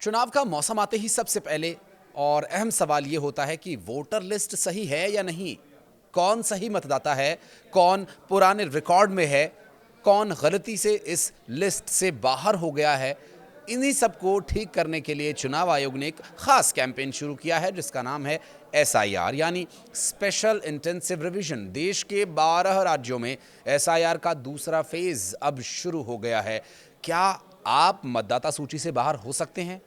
चुनाव का मौसम आते ही सबसे पहले और अहम सवाल ये होता है कि वोटर लिस्ट सही है या नहीं। कौन सही मतदाता है, कौन पुराने रिकॉर्ड में है, कौन गलती से इस लिस्ट से बाहर हो गया है। इन्हीं सबको ठीक करने के लिए चुनाव आयोग ने एक खास कैंपेन शुरू किया है जिसका नाम है SIR यानी स्पेशल इंटेंसिव रिवीजन। देश के 12 राज्यों में SIR का दूसरा फेज अब शुरू हो गया है। क्या आप मतदाता सूची से बाहर हो सकते हैं?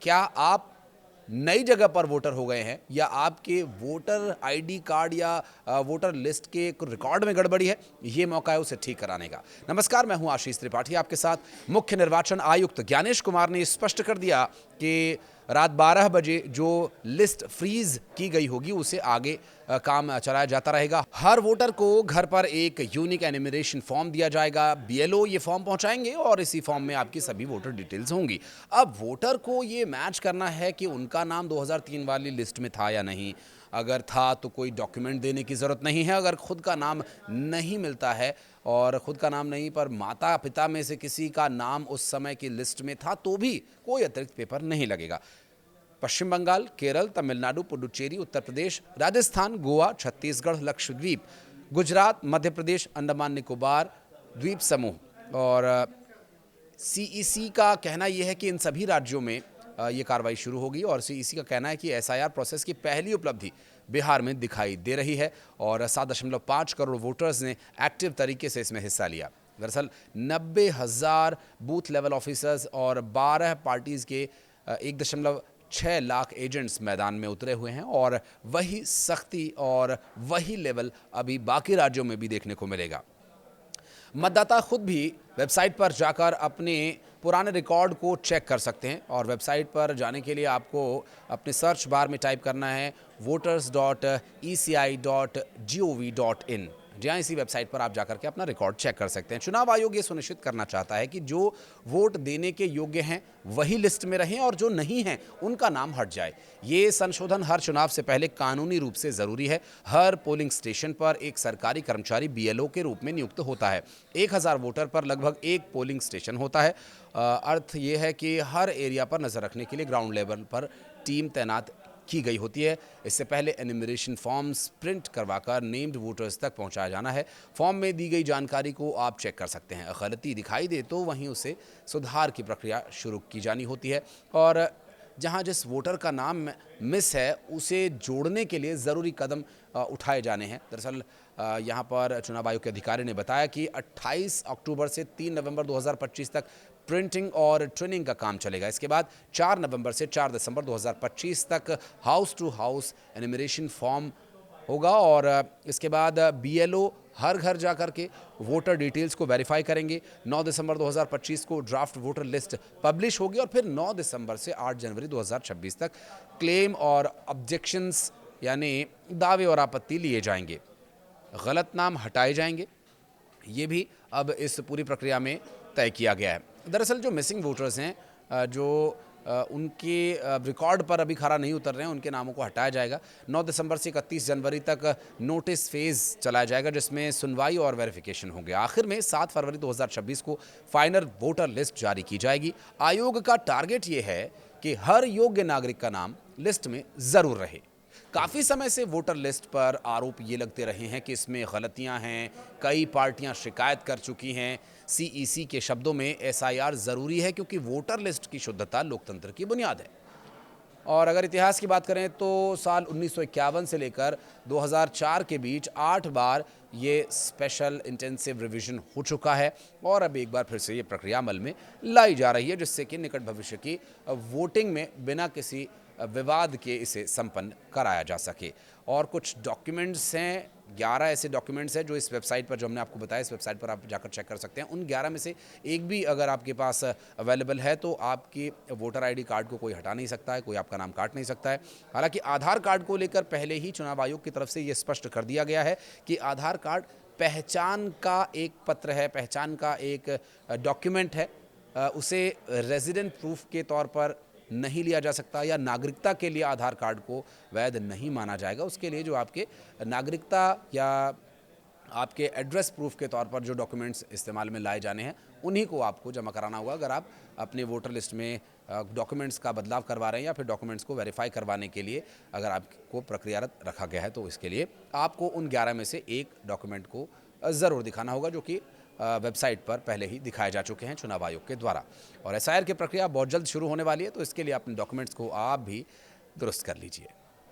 क्या आप नई जगह पर वोटर हो गए हैं या आपके वोटर आईडी कार्ड या वोटर लिस्ट के रिकॉर्ड में गड़बड़ी है? ये मौका है उसे ठीक कराने का। नमस्कार, मैं हूं आशीष त्रिपाठी आपके साथ। मुख्य निर्वाचन आयुक्त ज्ञानेश कुमार ने स्पष्ट कर दिया कि रात 12 बजे जो लिस्ट फ्रीज की गई होगी उसे आगे काम चलाया जाता रहेगा। हर वोटर को घर पर एक यूनिक एनिमरेशन फॉर्म दिया जाएगा। BLO ये फॉर्म पहुंचाएंगे और इसी फॉर्म में आपकी सभी वोटर डिटेल्स होंगी। अब वोटर को ये मैच करना है कि उनका नाम 2003 वाली लिस्ट में था या नहीं। अगर था तो कोई डॉक्यूमेंट देने की ज़रूरत नहीं है। अगर खुद का नाम नहीं मिलता है और खुद का नाम नहीं पर माता पिता में से किसी का नाम उस समय की लिस्ट में था तो भी कोई अतिरिक्त पेपर नहीं लगेगा। पश्चिम बंगाल, केरल, तमिलनाडु, पुडुचेरी, उत्तर प्रदेश, राजस्थान, गोवा, छत्तीसगढ़, लक्षद्वीप, गुजरात, मध्य प्रदेश, अंडमान निकोबार द्वीप समूह और CEC का कहना यह है कि इन सभी राज्यों में ये कार्रवाई शुरू होगी और CEC का कहना है कि SIR प्रोसेस की पहली उपलब्धि बिहार में दिखाई दे रही है और 7.5 करोड़ वोटर्स ने एक्टिव तरीके से इसमें हिस्सा लिया। दरअसल 90,000 बूथ लेवल ऑफिसर्स और 12 पार्टीज के 1.6 लाख एजेंट्स मैदान में उतरे हुए हैं और वही सख्ती और वही लेवल अभी बाकी राज्यों में भी देखने को मिलेगा। मतदाता खुद भी वेबसाइट पर जाकर अपने पुराने रिकॉर्ड को चेक कर सकते हैं और वेबसाइट पर जाने के लिए आपको अपने सर्च बार में टाइप करना है voters.eci.gov.in। जी हाँ, इसी वेबसाइट पर आप जाकर के अपना रिकॉर्ड चेक कर सकते हैं। चुनाव आयोग ये सुनिश्चित करना चाहता है कि जो वोट देने के योग्य हैं वही लिस्ट में रहें और जो नहीं हैं उनका नाम हट जाए। ये संशोधन हर चुनाव से पहले कानूनी रूप से ज़रूरी है। हर पोलिंग स्टेशन पर एक सरकारी कर्मचारी BLO के रूप में नियुक्त होता है। 1000 वोटर पर लगभग एक पोलिंग स्टेशन होता है। अर्थ ये है कि हर एरिया पर नज़र रखने के लिए ग्राउंड लेवल पर टीम तैनात की गई होती है। इससे पहले एनिमरेशन फॉर्म्स प्रिंट करवाकर नेम्ड वोटर्स तक पहुंचाया जाना है। फॉर्म में दी गई जानकारी को आप चेक कर सकते हैं। गलती दिखाई दे तो वहीं उसे सुधार की प्रक्रिया शुरू की जानी होती है और जहां जिस वोटर का नाम मिस है उसे जोड़ने के लिए ज़रूरी कदम उठाए जाने हैं। दरअसल यहाँ पर चुनाव आयोग के अधिकारी ने बताया कि 28 अक्टूबर से 3 नवंबर 2025 तक प्रिंटिंग और ट्रेनिंग का काम चलेगा। इसके बाद 4 नवंबर से 4 दिसंबर 2025 तक हाउस टू हाउस एनिमरेशन फॉर्म होगा और इसके बाद BLO हर घर जा कर के वोटर डिटेल्स को वेरीफाई करेंगे। 9 दिसंबर 2025 को ड्राफ्ट वोटर लिस्ट पब्लिश होगी और फिर 9 दिसंबर से 8 जनवरी 2026 तक क्लेम और ऑब्जेक्शंस यानी दावे और आपत्ति लिए जाएंगे। गलत नाम हटाए जाएंगे। ये भी अब इस पूरी प्रक्रिया में तय किया गया है। दरअसल जो मिसिंग वोटर्स हैं जो उनके रिकॉर्ड पर अभी खरा नहीं उतर रहे हैं उनके नामों को हटाया जाएगा। 9 दिसंबर से 31 जनवरी तक नोटिस फेज़ चलाया जाएगा जिसमें सुनवाई और वेरिफिकेशन होंगे। आखिर में 7 फरवरी 2026 को फाइनल वोटर लिस्ट जारी की जाएगी। आयोग का टारगेट ये है कि हर योग्य नागरिक का नाम लिस्ट में ज़रूर रहे। काफ़ी समय से वोटर लिस्ट पर आरोप ये लगते रहे हैं कि इसमें गलतियां हैं, कई पार्टियां शिकायत कर चुकी हैं। CEC के शब्दों में SIR ज़रूरी है क्योंकि वोटर लिस्ट की शुद्धता लोकतंत्र की बुनियाद है। और अगर इतिहास की बात करें तो साल 1951 से लेकर 2004 के बीच 8 बार ये स्पेशल इंटेंसिव रिवीजन हो चुका है और अब एक बार फिर से ये प्रक्रिया अमल में लाई जा रही है जिससे कि निकट भविष्य की वोटिंग में बिना किसी विवाद के इसे संपन्न कराया जा सके। और कुछ डॉक्यूमेंट्स हैं, 11 ऐसे डॉक्यूमेंट्स हैं जो इस वेबसाइट पर, जो हमने आपको बताया, इस वेबसाइट पर आप जाकर चेक कर सकते हैं। उन 11 में से एक भी अगर आपके पास अवेलेबल है तो आपकी वोटर आईडी कार्ड को कोई हटा नहीं सकता है, कोई आपका नाम काट नहीं सकता है। हालांकि आधार कार्ड को लेकर पहले ही चुनाव आयोग की तरफ से ये स्पष्ट कर दिया गया है कि आधार कार्ड पहचान का एक पत्र है, पहचान का एक डॉक्यूमेंट है। उसे रेजिडेंट प्रूफ के तौर पर नहीं लिया जा सकता या नागरिकता के लिए आधार कार्ड को वैध नहीं माना जाएगा। उसके लिए जो आपके नागरिकता या आपके एड्रेस प्रूफ के तौर पर जो डॉक्यूमेंट्स इस्तेमाल में लाए जाने हैं उन्हीं को आपको जमा कराना होगा। अगर आप अपने वोटर लिस्ट में डॉक्यूमेंट्स का बदलाव करवा रहे हैं या फिर डॉक्यूमेंट्स को वेरीफाई करवाने के लिए अगर आपको प्रक्रियारत रखा गया है तो इसके लिए आपको उन 11 में से एक डॉक्यूमेंट को ज़रूर दिखाना होगा, जो कि वेबसाइट पर पहले ही दिखाए जा चुके हैं चुनाव आयोग के द्वारा। और एसआईआर की प्रक्रिया बहुत जल्द शुरू होने वाली है, तो इसके लिए अपने डॉक्यूमेंट्स को आप भी दुरुस्त कर लीजिए।